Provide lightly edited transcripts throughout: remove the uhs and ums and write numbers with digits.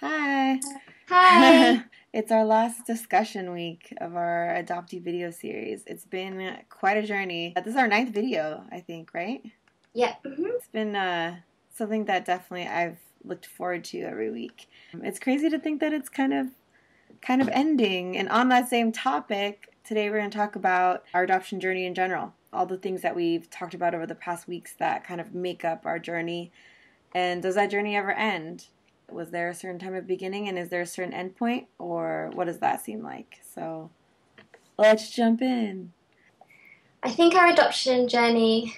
Hi. Hi. It's our last discussion week of our Adoptee video series. It's been quite a journey. This is our ninth video, I think, right? Yeah. It's been something that definitely I've looked forward to every week. It's crazy to think that it's kind of ending. And on that same topic, today we're going to talk about our adoption journey in general. All the things that we've talked about over the past weeks that kind of make up our journey. And does that journey ever end? Was there a certain time of beginning, and is there a certain end point, or what does that seem like? So let's jump in. I think our adoption journey,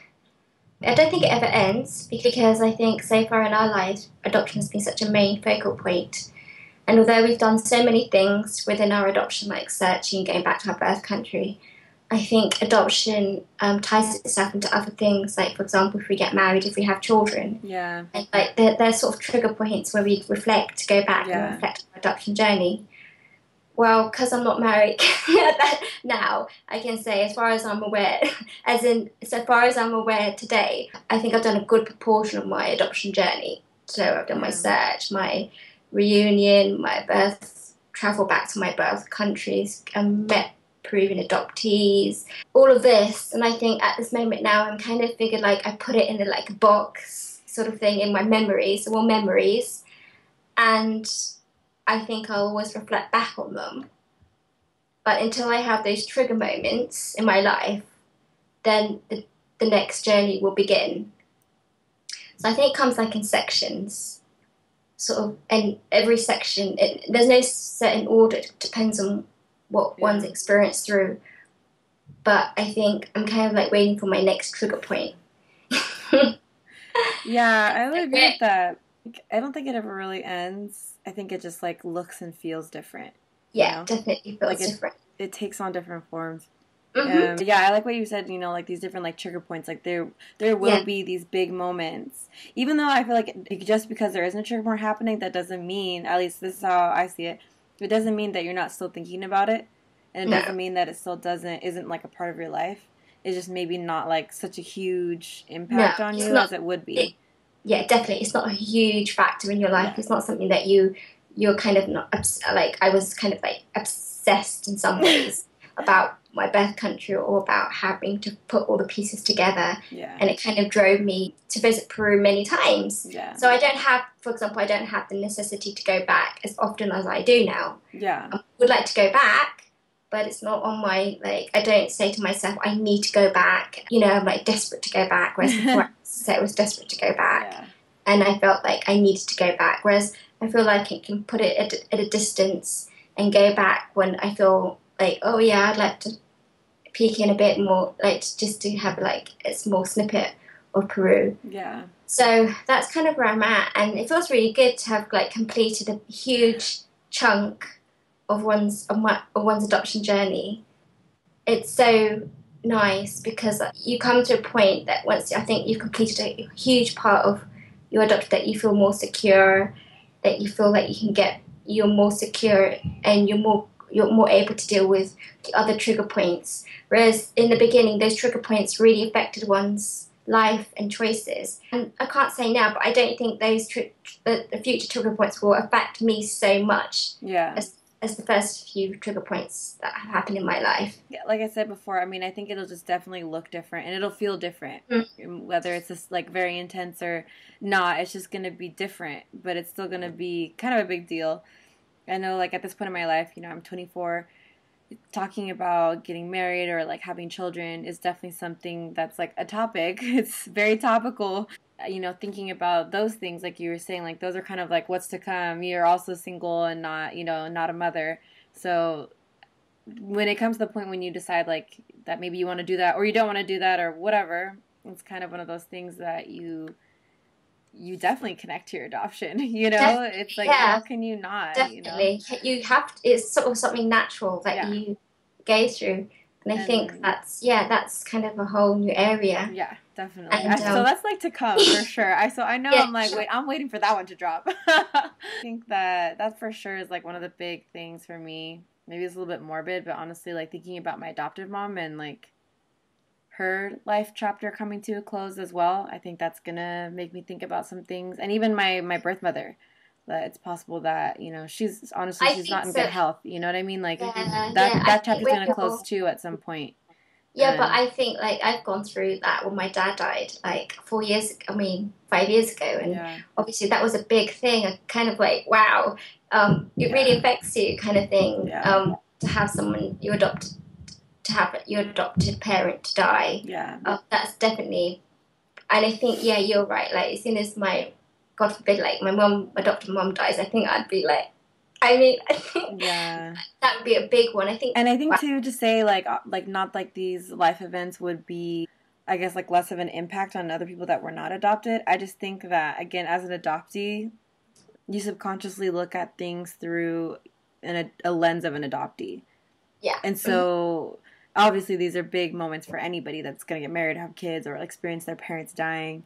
I don't think it ever ends because I think so far in our lives, adoption has been such a main focal point. And although we've done so many things within our adoption, like searching, going back to our birth country, I think adoption ties itself into other things. Like, for example, if we get married, if we have children, Yeah. and like they're sort of trigger points where we reflect, go back and Yeah. reflect on our adoption journey. Well, because I'm not married now, I can say, as far as I'm aware, so far as I'm aware today, I think I've done a good proportion of my adoption journey. So I've done my Yeah. search, my reunion, my birth, travel back to my birth countries, and met Peruvian adoptees, all of this. And I think at this moment now, I'm kind of figured like I put it in a box sort of thing in my memories, all memories, and I think I'll always reflect back on them. But until I have those trigger moments in my life, then the next journey will begin. So I think it comes like in sections, sort of, and every section, there's no certain order, it depends on what one's experienced through. But I think I'm kind of like waiting for my next trigger point. Yeah, I would agree with that. I don't think it ever really ends. I think it just like looks and feels different. Yeah, definitely feels Like different. it takes on different forms. Mm-hmm. Yeah, I like what you said, like these different like trigger points. Like there will be these big moments. Even though I feel like just because there isn't a trigger point happening, that doesn't mean, at least this is how I see it, it doesn't mean that you're not still thinking about it. And it No. doesn't mean that it still isn't like a part of your life. It's just maybe not like such a huge No, impact on it's you not. as it would It, be. yeah, definitely, it's not a huge factor in your life. Yeah. It's not something that you're kind of not like. I was kind of like obsessed in some ways about my birth country or about having to put all the pieces together. Yeah. And it kind of drove me to visit Peru many times. Yeah. So I don't have, for example, I don't have the necessity to go back as often as I do now. Yeah. I would like to go back, but it's not on my, like, I don't say to myself, I need to go back. I'm like desperate to go back, whereas before I said I was desperate to go back. Yeah. And I felt like I needed to go back, whereas I feel like I can put it at a distance and go back when I feel like, oh yeah, I'd like to peek in a bit more, like just to have like a small snippet of Peru. Yeah. So that's kind of where I'm at, and it feels really good to have like completed a huge chunk of one's adoption journey. It's so nice because you come to a point that once I think you've completed a huge part of your adoption, that you feel more secure, that you feel that you're more secure, and you're more able to deal with the other trigger points. Whereas in the beginning, those trigger points really affected one's life and choices. And I can't say now, but I don't think the future trigger points will affect me so much. Yeah. As the first few trigger points that have happened in my life. Yeah, like I said before, I mean, I think it'll just definitely look different and it'll feel different. Whether it's just like very intense or not, it's just going to be different, but it's still going to be kind of a big deal. I know, like, at this point in my life, I'm 24, talking about getting married or like having children is definitely something that's like a topic. It's very topical. Thinking about those things, like you were saying, like those are kind of like what's to come. You're also single and not a mother. So when it comes to the point when you decide like that maybe you want to do that or you don't want to do that or whatever, it's kind of one of those things that you definitely connect to your adoption. It's like, how can you not? Definitely, you have to, it's sort of something natural that you go through, and I think that's kind of a whole new area. Yeah, definitely. And So that's like to come for sure. I know. I'm like, wait, I'm waiting for that one to drop. I think that for sure is like one of the big things for me. Maybe it's a little bit morbid, but honestly, like thinking about my adoptive mom and like her life chapter coming to a close as well. I think that's gonna make me think about some things, and even my birth mother. that it's possible that, you know, she's honestly, I she's think not in so. good health. You know what I mean? Like Yeah, yeah. I that think chapter's when gonna close you're too at some point. Yeah, but And I think like I've gone through that when my dad died, like 4 years, I mean 5 years ago, and yeah, obviously that was a big thing. I kind of like, wow, it really yeah, affects you, kind of thing. yeah, To have someone you adopt, to have your adopted parent die, yeah, that's definitely. And I think, yeah, you're right. Like as soon as my, God forbid, like my mom, adopted mom dies, I think I'd be like, I mean, I think yeah. that would be a big one. I think. And I think Wow, too, to say like not like these life events would be, I guess, like less of an impact on other people that were not adopted. I just think that, again, as an adoptee, you subconsciously look at things through a lens of an adoptee. yeah. And so obviously these are big moments for anybody that's going to get married, have kids, or experience their parents dying.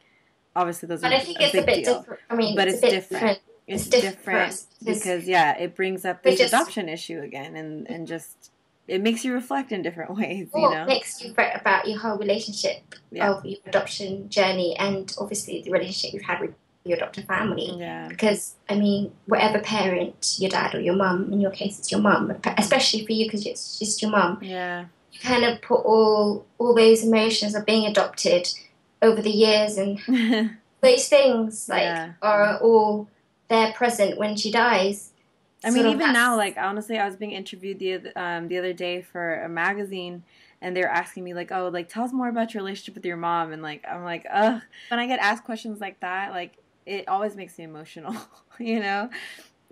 Obviously those But are I think a it's a big bit deal. different. I mean, But it's a it's bit different. different. It's It's different for different us because because, yeah, it brings up we're this just, adoption issue again, and just it makes you reflect in different ways, you or it know? makes you fret about your whole relationship Yeah. of your adoption journey and obviously the relationship you've had with your adopted family. Yeah. Because, I mean, whatever parent, your dad or your mum, in your case it's your mum, especially for you because it's just your mum, Yeah. you kind of put all those emotions of being adopted over the years, and those things like Yeah. are all there present when she dies. I mean, Sort of even now, that's like, honestly, I was being interviewed the other day for a magazine, and they were asking me like, "Oh, like, tell us more about your relationship with your mom." And like, I'm like, ugh. When I get asked questions like that, like, it always makes me emotional, you know.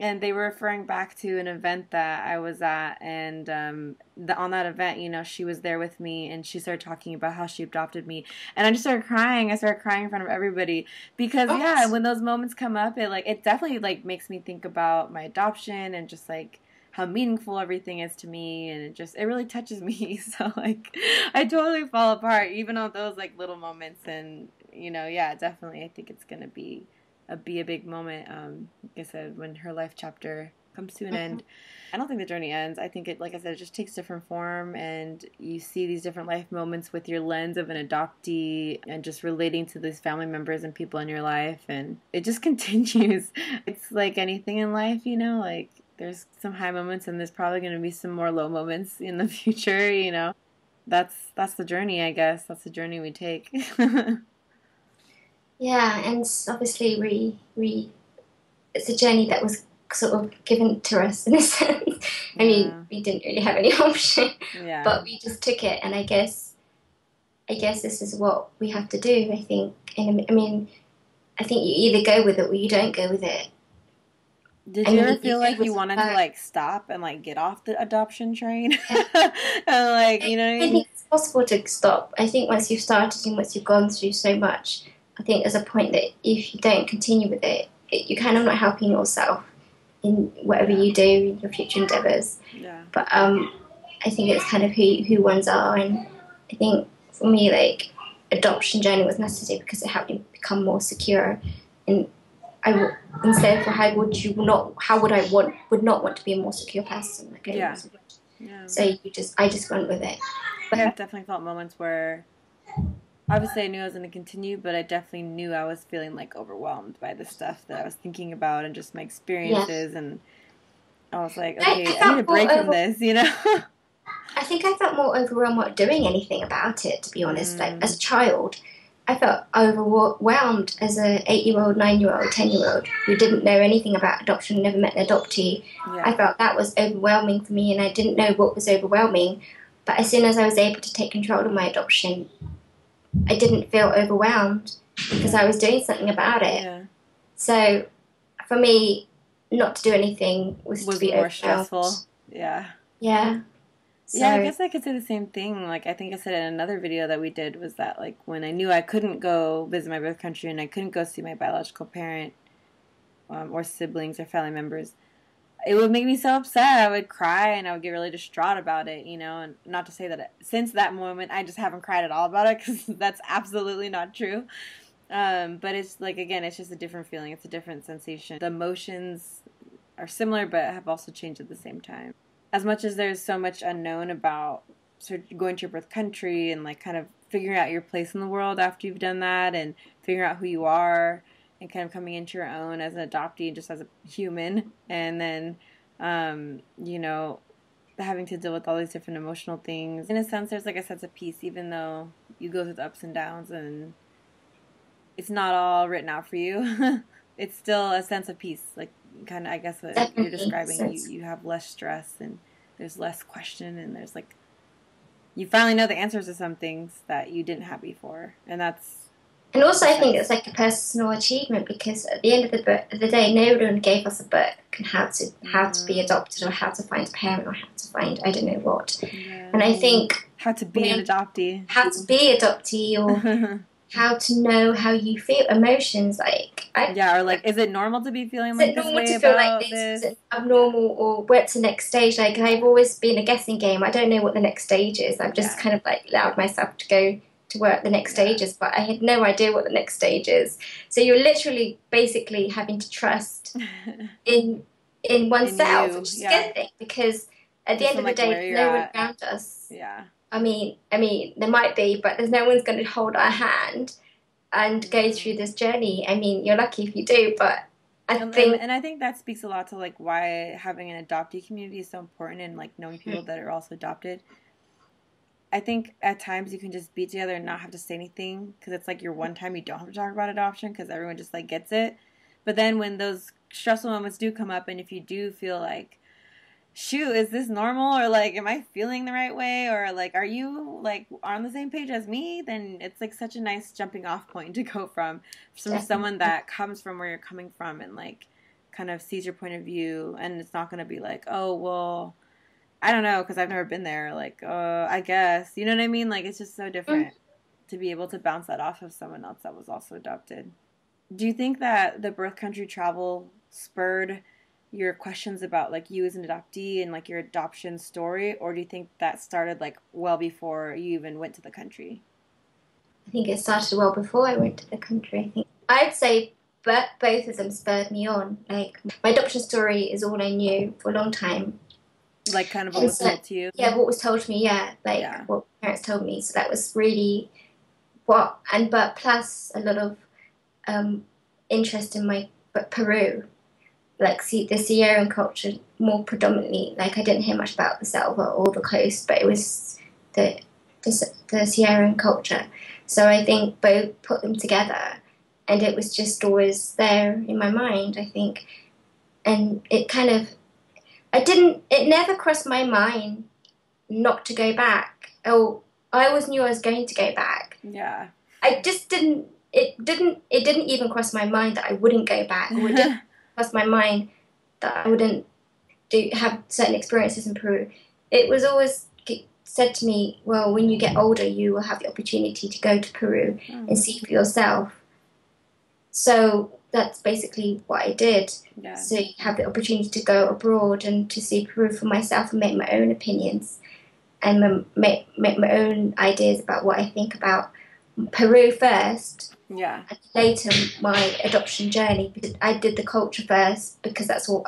And they were referring back to an event that I was at, and on that event, you know, she was there with me, and she started talking about how she adopted me, and I just started crying. I started crying in front of everybody because, yeah, oh, when those moments come up, it definitely like makes me think about my adoption and just like how meaningful everything is to me, and it really touches me. So like, I totally fall apart even on those like little moments, and you know, yeah, definitely, I think it's gonna be a big moment. Like I said, when her life chapter comes to an end. I don't think the journey ends. I think it, like I said, it just takes different form, and you see these different life moments with your lens of an adoptee, and just relating to these family members and people in your life, and it just continues. It's like anything in life, you know, like there's some high moments, and there's probably going to be some more low moments in the future, you know. That's the journey, I guess. That's the journey we take. yeah, and obviously we it's a journey that was sort of given to us in a sense. I mean, Yeah. we didn't really have any option, Yeah. but we just took it, and I guess this is what we have to do. I think, and I mean, I think you either go with it or you don't go with it. Did I you mean, ever you feel go like you with wanted to her. like stop and like get off the adoption train? Yeah. And like, I you know what I don't mean? think it's possible to stop. I think once you've started and once you've gone through so much, I think there's a point that if you don't continue with it, you're kind of not helping yourself in whatever Yeah. you do in your future endeavors. Yeah. But I think it's kind of who ones are, and I think for me, like adoption journey was necessary because it helped me become more secure, and instead of how would I would not want to be a more secure person? Like Yeah. Yeah. so I just went with it. I've definitely felt moments where obviously I knew I was going to continue, but I definitely knew I was feeling like overwhelmed by the stuff that I was thinking about and just my Yeah, experiences, and I was like, I okay, I need a felt more break from this, you know? I think I felt more overwhelmed not doing anything about it. To be honest, like Mm, as a child, I felt overwhelmed as a 8-year-old, 9-year-old, 10-year-old who didn't know anything about adoption, never met an adoptee. I yeah. felt that was overwhelming for me, and I didn't know what was overwhelming. But as soon as I was able to take control of my adoption, I didn't feel overwhelmed because I Yeah. was doing something about it. Yeah. So for me, not to do anything was to Was be more overwhelmed. stressful. Yeah. Yeah. Yeah, I So guess I could say the same thing. Like, I think I said in another video that we did was that, like, when I knew I couldn't go visit my birth country and I couldn't go see my biological parent, or siblings or family members, it would make me so upset. I would cry and I would get really distraught about it, you know. And not to say that since that moment I just haven't cried at all about it, because that's absolutely not true. But it's like, again, it's just a different feeling. It's a different sensation. The emotions are similar, but have also changed at the same time. As much as there's so much unknown about sort of going to your birth country and like kind of figuring out your place in the world after you've done that and figuring out who you are, and kind of coming into your own as an adoptee, just as a human, and then, you know, having to deal with all these different emotional things. In a sense, there's like a sense of peace, even though you go through the ups and downs and it's not all written out for you. It's still a sense of peace. Like, kind of, I guess what Definitely. you're describing, you have less stress and there's less question, and there's like, you finally know the answers to some things that you didn't have before. And that's... And also I think it's like a personal achievement, because at the end of the day, no one gave us a book on how to be adopted, or how to find a parent, or how to find I don't know what. Yeah. And I think how to be an adoptee. How to be adoptee, or how to know how you feel, emotions, like... or like, is it normal to be feeling like this way to feel about like this? Is it abnormal, or what's the next stage? Like, I've always been a guessing game. I don't know what the next stage is. I've just kind of like allowed myself to go to work the next stages, but I had no idea what the next stage is. So you're literally basically having to trust in oneself, which is a good thing, because at the end of the day, there's no one around us. Yeah. I mean, there might be, but there's no one's going to hold our hand and go through this journey. I mean, you're lucky if you do, but I think that speaks a lot to like why having an adoptee community is so important, and like knowing people that are also adopted. I think at times you can just be together and not have to say anything, because it's like your one time you don't have to talk about adoption, because everyone just like gets it. But then when those stressful moments do come up, and if you do feel like, shoot, is this normal, or like, am I feeling the right way, or like, are you like on the same page as me, then it's like such a nice jumping off point to go from someone that comes from where you're coming from, and like kind of sees your point of view, and it's not going to be like, oh, well, I don't know, because I've never been there, like, I guess, you know what I mean? Like, it's just so different to be able to bounce that off of someone else that was also adopted. Do you think that the birth country travel spurred your questions about like you as an adoptee and like your adoption story, or do you think that started like well before you even went to the country? I think it started well before I went to the country. I think I'd say both of them spurred me on. Like, my adoption story is all I knew for a long time. Like, kind of what was told to you? Yeah, what was told to me, what parents told me. So that was really but plus a lot of interest in my Peru. Like, the Sierran culture more predominantly. Like, I didn't hear much about the Selva or the coast, but it was the Sierran culture. So I think both put them together, and it was just always there in my mind, I think. And it kind of... it never crossed my mind not to go back. Oh, I always knew I was going to go back. Yeah. I just didn't... It didn't even cross my mind that I wouldn't go back. Or it didn't cross my mind that I wouldn't have certain experiences in Peru. It was always said to me, well, when you get older, you will have the opportunity to go to Peru and see for yourself. So that's basically what I did. Yeah. So you have the opportunity to go abroad and to see Peru for myself and make my own opinions and make my own ideas about what I think about Peru first. Yeah. And later my adoption journey. I did the culture first because that's what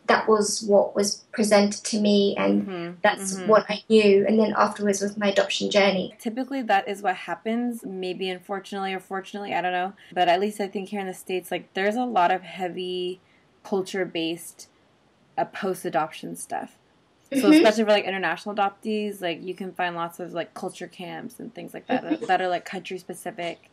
that was what was presented to me, and that's what I knew. And then afterwards was my adoption journey. Typically that is what happens, maybe unfortunately or fortunately, I don't know. But at least I think here in the States, like, there's a lot of heavy culture-based post-adoption stuff. So especially for like international adoptees, like you can find lots of like culture camps and things like that that are like country specific.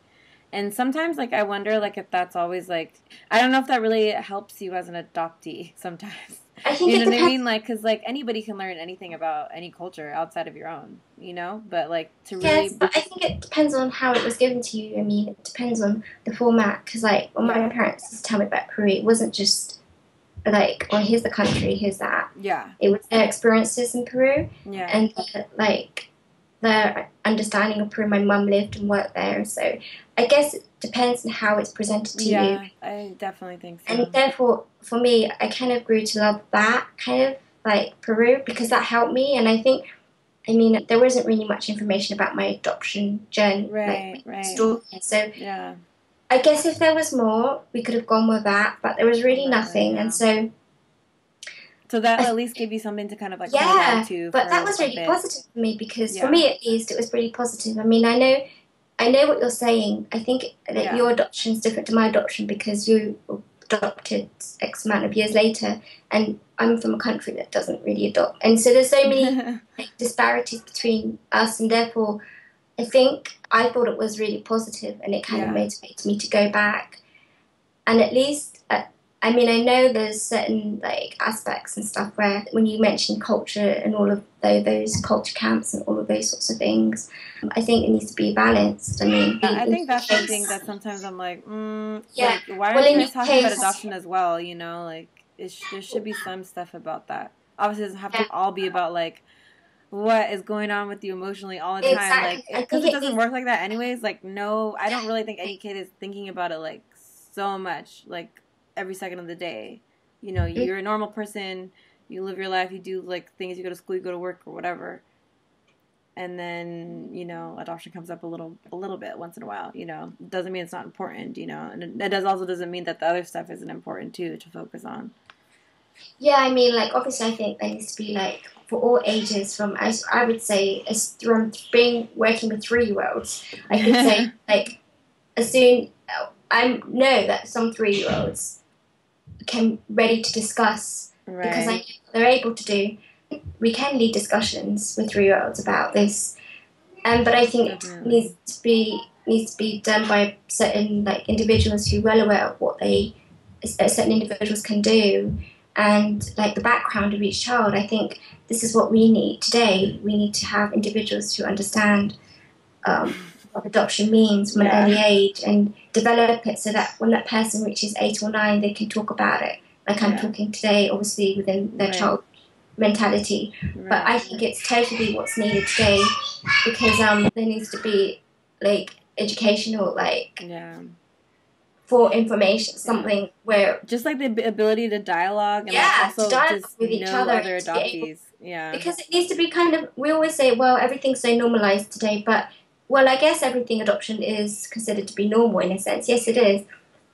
And sometimes, like, I wonder, like, if that's always, like, I don't know if that really helps you as an adoptee sometimes. I think you know what I mean? Like, because, like, anybody can learn anything about any culture outside of your own, you know? But, like, to really... Yes, but I think it depends on how it was given to you. I mean, it depends on the format. Because, like, when my parents used to tell me about Peru, it wasn't just, like, oh, here's the country, here's that. Yeah. It was their experiences in Peru. Yeah. And, like, their understanding of Peru. My mum lived and worked there, so... I guess it depends on how it's presented to you. Yeah, I definitely think so. And therefore, for me, I kind of grew to love that kind of, like, Peru, because that helped me. And I think, I mean, there wasn't really much information about my adoption journey. Right. Story. So, yeah. I guess if there was more, we could have gone with that, but there was really nothing. Yeah. And so... So that at least gave you something to kind of, like, hold on to. But that was really positive for me, because for me, at least, it was really positive. I mean, I know... I know what you're saying. I think that Yeah. your adoption is different to my adoption because you adopted X amount of years later, and I'm from a country that doesn't really adopt. And so there's so many disparities between us, and therefore I think I thought it was really positive, and it kind of motivated me to go back. And at least, I mean, I know there's certain like aspects and stuff where when you mention culture and all of those culture camps and all of those sorts of things, I think it needs to be balanced. I mean, I think that's the thing that sometimes I'm like, yeah. like, why Well, aren't you in guys your talking about case, adoption as well? You know, like, there should be some stuff about that. Obviously, it doesn't have to all be about, like, what is going on with you emotionally all the time. exactly. Like, because it doesn't work like that anyways. Like, no, I don't really think any kid is thinking about it, like, so much, like, every second of the day. You know, you're a normal person, you live your life, you do, like, things, you go to school, you go to work, or whatever. And then, you know, adoption comes up a little bit once in a while, you know. Doesn't mean it's not important, you know. And it doesn't mean that the other stuff isn't important, too, to focus on. Yeah, I mean, like, obviously I think there needs to be, like, for all ages from, I would say, from being working with 3-year-olds, I could say, like, as soon, I know that some 3-year-olds can ready to discuss, because I know they're able to do, we can lead discussions with 3-year-olds about this, but I think it needs to be done by certain like individuals who are well aware of what certain individuals can do, and like the background of each child. I think this is what we need today. We need to have individuals who understand what adoption means from an early age and develop it so that when that person reaches 8 or 9, they can talk about it. Like I'm talking today, obviously within their child mentality, but I think it's totally what's needed today, because there needs to be like educational, like for information, something where just like the ability to dialogue and like also to dialogue just with each know other, other adoptees, because it needs to be kind of, we always say, well, everything's so normalized today, but well, I guess everything adoption is considered to be normal in a sense. Yes, it is.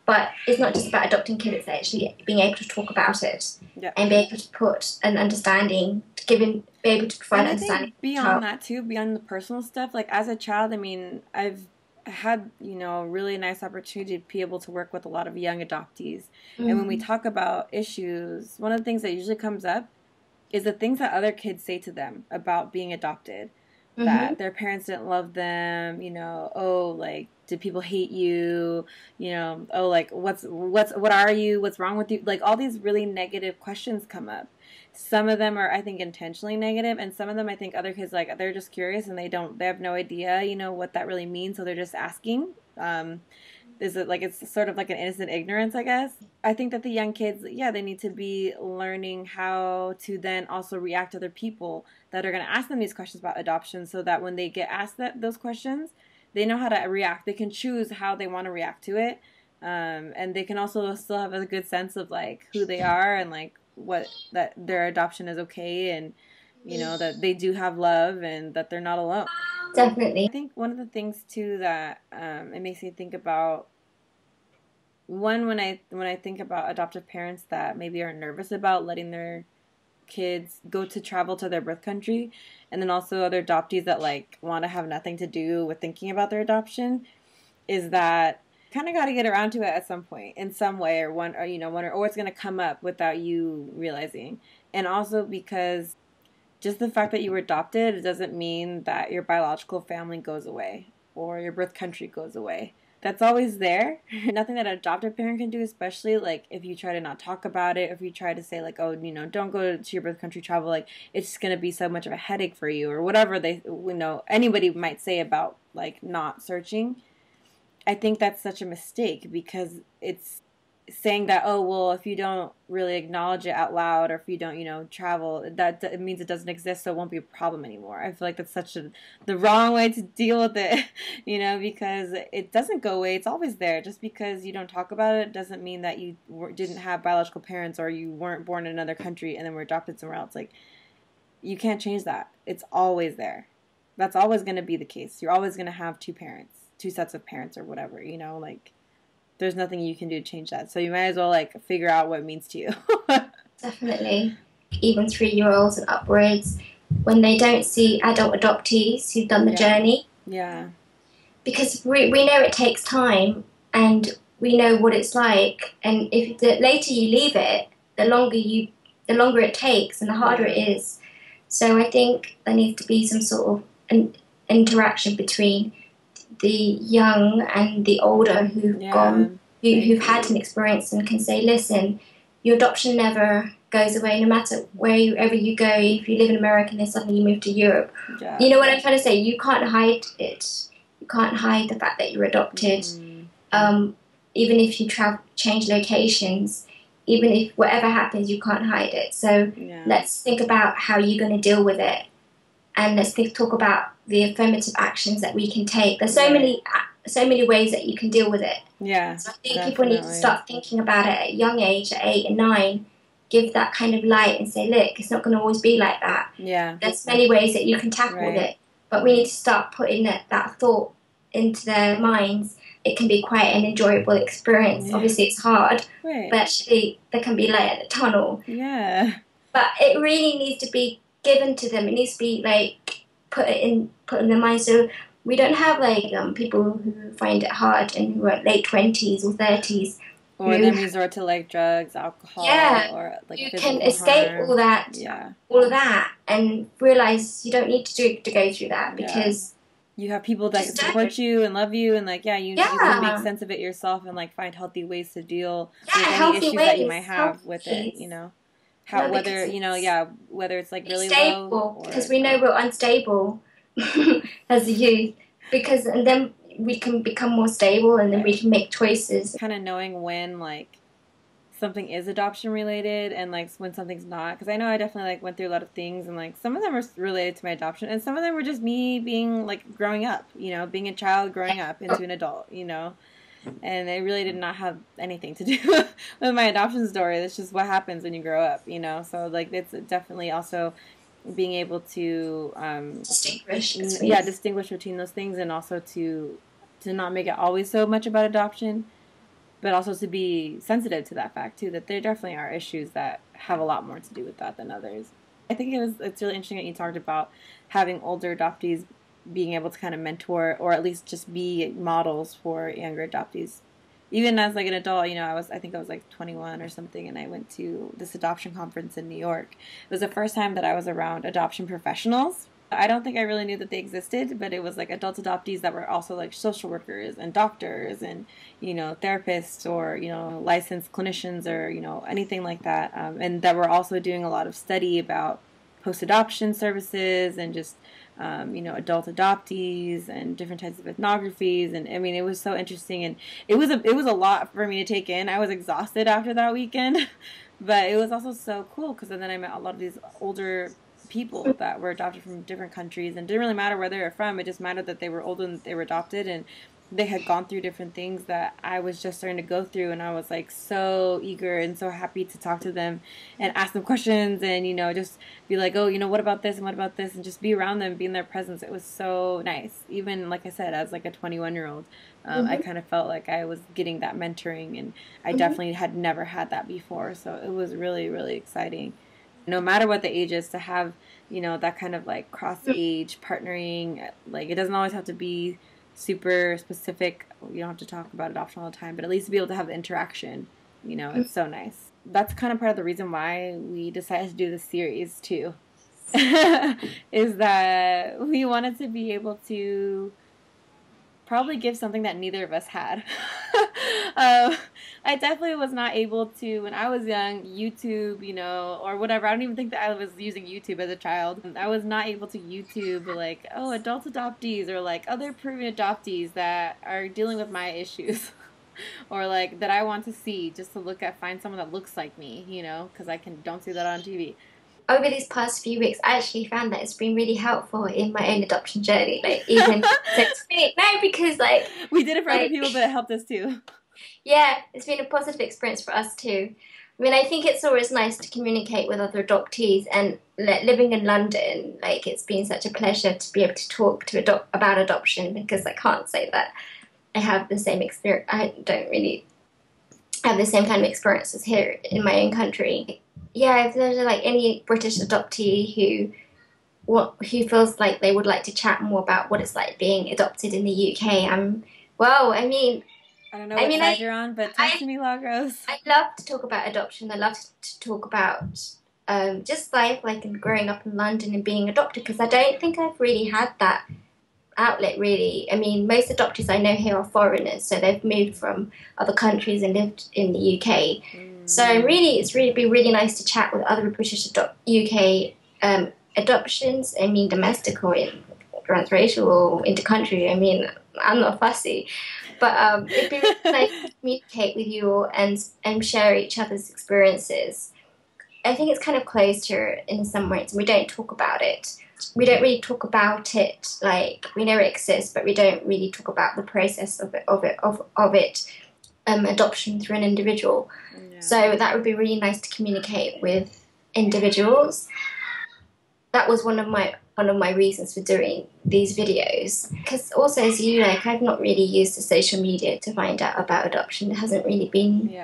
But it's not just about adopting kids, it's actually being able to talk about it and be able to put an understanding, be able to provide understanding. Think beyond that too, beyond the personal stuff, like as a child, I mean, I've had, you know, a really nice opportunity to be able to work with a lot of young adoptees. Mm-hmm. And when we talk about issues, one of the things that usually comes up is the things that other kids say to them about being adopted. Mm-hmm. That their parents didn't love them, you know, oh, like, did people hate you, you know, oh, like, what are you, what's wrong with you, like, all these really negative questions come up. Some of them are, I think, intentionally negative, and some of them, I think, other kids, like, they're just curious, and they have no idea, you know, what that really means, so they're just asking. Is it, like, it's sort of like an innocent ignorance, I guess. I think that the young kids, they need to be learning how to then also react to other people that are going to ask them these questions about adoption, so that when they get asked those questions, they know how to react. They can choose how they want to react to it, and they can also still have a good sense of, like, who they are and, like, that their adoption is okay, and, you know, that they do have love and that they're not alone. Definitely. I think one of the things too that it makes me think about, when I think about adoptive parents that maybe are nervous about letting their kids go to travel to their birth country, and then also other adoptees that, like, want to have nothing to do with thinking about their adoption, is that kind of got to get around to it at some point in some way, or it's going to come up without you realizing. And also because just the fact that you were adopted, it doesn't mean that your biological family goes away or your birth country goes away. That's always there. Nothing that an adoptive parent can do, especially, like, if you try to not talk about it, if you try to say, like, oh, you know, don't go to your birth country travel, like, it's just going to be so much of a headache for you, or whatever anybody might say about, like, not searching. I think that's such a mistake, because it's saying that, oh, well, if you don't really acknowledge it out loud, or if you don't, you know, travel, that it means it doesn't exist, so it won't be a problem anymore. I feel like that's the wrong way to deal with it, you know, because it doesn't go away. It's always there. Just because you don't talk about it doesn't mean that you didn't have biological parents, or you weren't born in another country and then were adopted somewhere else. Like, you can't change that. It's always there. That's always going to be the case. You're always going to have two sets of parents, or whatever, you know, like, there's nothing you can do to change that. So you might as well, like, figure out what it means to you. Definitely. Even 3-year-olds and upwards, when they don't see adult adoptees who've done the journey. Yeah. because we know it takes time, and we know what it's like, and if the later you leave it, the longer it takes and the harder it is. So I think there needs to be some sort of an interaction between the young and the older who've who've had an experience and can say, listen, your adoption never goes away, no matter wherever you go. If you live in America and then suddenly you move to Europe, you know what I'm trying to say? You can't hide it. You can't hide the fact that you're adopted. Even if you change locations, even if whatever happens, you can't hide it. So let's think about how you're going to deal with it. And let's talk about the affirmative actions that we can take. There's so many ways that you can deal with it. Yeah, so I think people need to start thinking about it at a young age, at 8 and 9. Give that kind of light and say, look, it's not going to always be like that. Yeah, there's many ways that you can tackle it, but we need to start putting that thought into their minds. It can be quite an enjoyable experience. Obviously, it's hard, but actually, there can be light at the tunnel. Yeah, but it really needs to be given to them. It needs to be like put in their mind. So we don't have like people who find it hard and who are late 20s or 30s, or then resort to like drugs, alcohol, or like you can escape harm. all of that, and realize you don't need to go through that because you have people that can support you and love you, and like you can make sense of it yourself and like find healthy ways to deal with any issues that you might have with it. You know. Whether it's like really stable, low, because we know we're unstable as a youth, and then we can become more stable, and then we can make choices. Kind of knowing when like something is adoption related and like when something's not, because I know I definitely like went through a lot of things, and like some of them were related to my adoption, and some of them were just me being like growing up, being a child growing up into an adult, and it really did not have anything to do with my adoption story. That's just what happens when you grow up, So like it's definitely also being able to distinguish between those things, and also to not make it always so much about adoption, but also to be sensitive to that fact too, that there definitely are issues that have a lot more to do with that than others. I think it's really interesting that you talked about having older adoptees being able to kind of mentor, or at least just be models for younger adoptees. Even as like an adult, I think I was like 21 or something, and I went to this adoption conference in New York. It was the first time that I was around adoption professionals. I don't think I really knew that they existed, but it was like adult adoptees that were also like social workers and doctors and, therapists or, licensed clinicians or, anything like that. And that were also doing a lot of study about post-adoption services and just, adult adoptees and different types of ethnographies. And I mean, it was so interesting, and it was a lot for me to take in. I was exhausted after that weekend, but it was also so cool because then I met a lot of these older people that were adopted from different countries, and it didn't really matter where they were from. It just mattered that they were older and they were adopted, and they had gone through different things that I was just starting to go through, and I was like so eager and so happy to talk to them and ask them questions and, just be like, oh, what about this and what about this, and just be around them, be in their presence. It was so nice. Even, like I said, as like a 21-year-old, I kind of felt like I was getting that mentoring, and I definitely had never had that before, so it was really, really exciting. No matter what the age is, to have, that kind of like cross-age partnering, like it doesn't always have to be super specific. You don't have to talk about adoption all the time, but at least to be able to have the interaction, it's so nice. That's kind of part of the reason why we decided to do this series too, is that we wanted to be able to probably give something that neither of us had. I definitely was not able to, when I was young, YouTube, or whatever. I don't even think that I was using YouTube as a child. I was not able to YouTube, like, adult adoptees or, like, other Peruvian adoptees that are dealing with my issues. Or, like, that I want to see, just to find someone that looks like me, because I don't see that on TV. Over these past few weeks, I actually found that it's been really helpful in my own adoption journey. Like, even because like we did it for other people, but it helped us too. Yeah, it's been a positive experience for us too. I mean, I think it's always nice to communicate with other adoptees, and living in London, like it's been such a pleasure to be able to talk about adoption, because I can't say that I have the same experience. I don't really have the same kind of experiences here in my own country. Yeah, if there's like any British adoptee who who feels like they would like to chat more about what it's like being adopted in the UK. Well, I don't know what side you're on, but talk to me, Milagros. I love to talk about adoption. I love to talk about just life, like and growing up in London and being adopted, because I don't think I've really had that outlet, really. I mean, most adoptees I know here are foreigners, so they've moved from other countries and lived in the UK. So it's really been really nice to chat with other British UK adoptions. I mean, domestic or transracial or intercountry. I mean, I'm not fussy. But it'd be really nice to communicate with you all and share each other's experiences. I think it's kind of closed here in some ways, and we don't talk about it. We don't really talk about it, like, we know it exists, but we don't really talk about the process of it, adoption through an individual. Yeah. So that would be really nice to communicate with individuals. That was one of my reasons for doing these videos, because also, as you like, I've not really used the social media to find out about adoption. It hasn't really been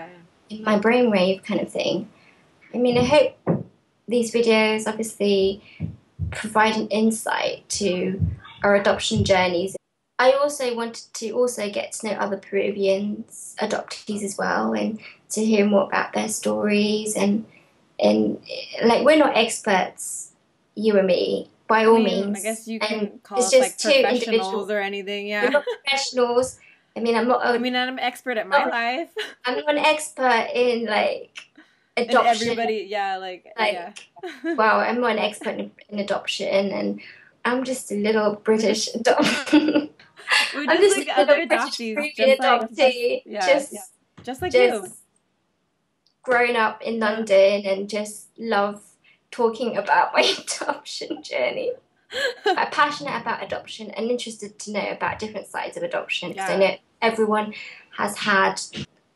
in my brainwave kind of thing. I mean, I hope these videos obviously provide an insight to our adoption journeys. I also wanted to also get to know other Peruvians adoptees as well, and to hear more about their stories, and like, we're not experts, you and me, by all means. I guess you can call us like professionals or anything. Yeah, we're not professionals. I mean, I'm an expert at my life. I'm not an expert in like adoption. And everybody, well, I'm not an expert in adoption, and I'm just a little British adoptee. I'm just like other adoptees, just like you. Grown up in London and just love talking about my adoption journey. I'm passionate about adoption and interested to know about different sides of adoption, because I know everyone has had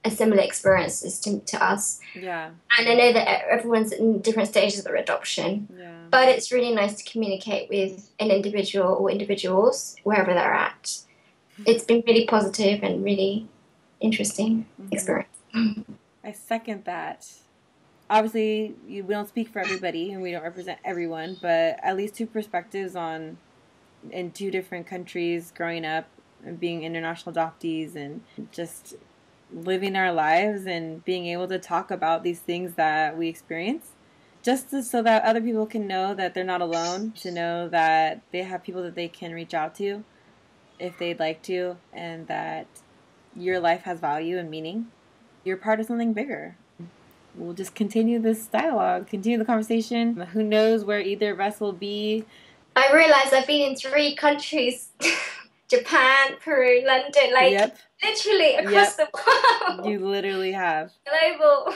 a similar experiences to us. Yeah. And I know that everyone's in different stages of their adoption. Yeah. But it's really nice to communicate with an individual or individuals wherever they're at. It's been really positive and really interesting experience. I second that. Obviously, we don't speak for everybody and we don't represent everyone, but at least two perspectives in two different countries, growing up and being international adoptees and just living our lives and being able to talk about these things that we experience, just so that other people can know that they're not alone, to know that they have people that they can reach out to if they'd like to, and that your life has value and meaning. You're part of something bigger. We'll just continue this dialogue, continue the conversation. Who knows where either of us will be. I realized I've been in 3 countries. Japan, Peru, London, like literally across the world. You literally have. Global.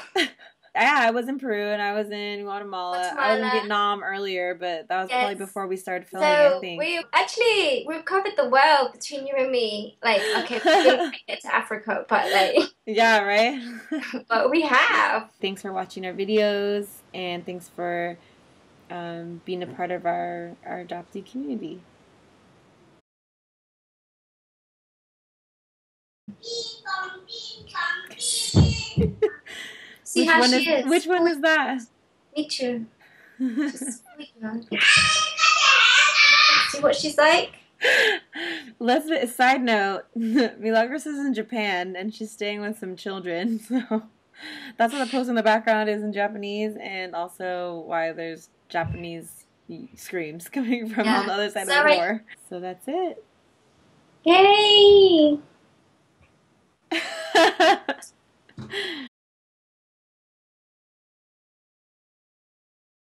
Yeah, I was in Peru and I was in Guatemala. I was in Vietnam earlier, but that was probably before we started filming, I think. We've covered the world between you and me. Like, okay, we didn't get to Africa, but like... Yeah, right? But we have. Thanks for watching our videos, and thanks for being a part of our adoptee community. See how she is. Which one is that? Me too. See what she's like? Side note, Milagros is in Japan and she's staying with some children, so that's what the post in the background is in Japanese, and also why there's Japanese screams coming from on the other side of the door. So that's it. Yay!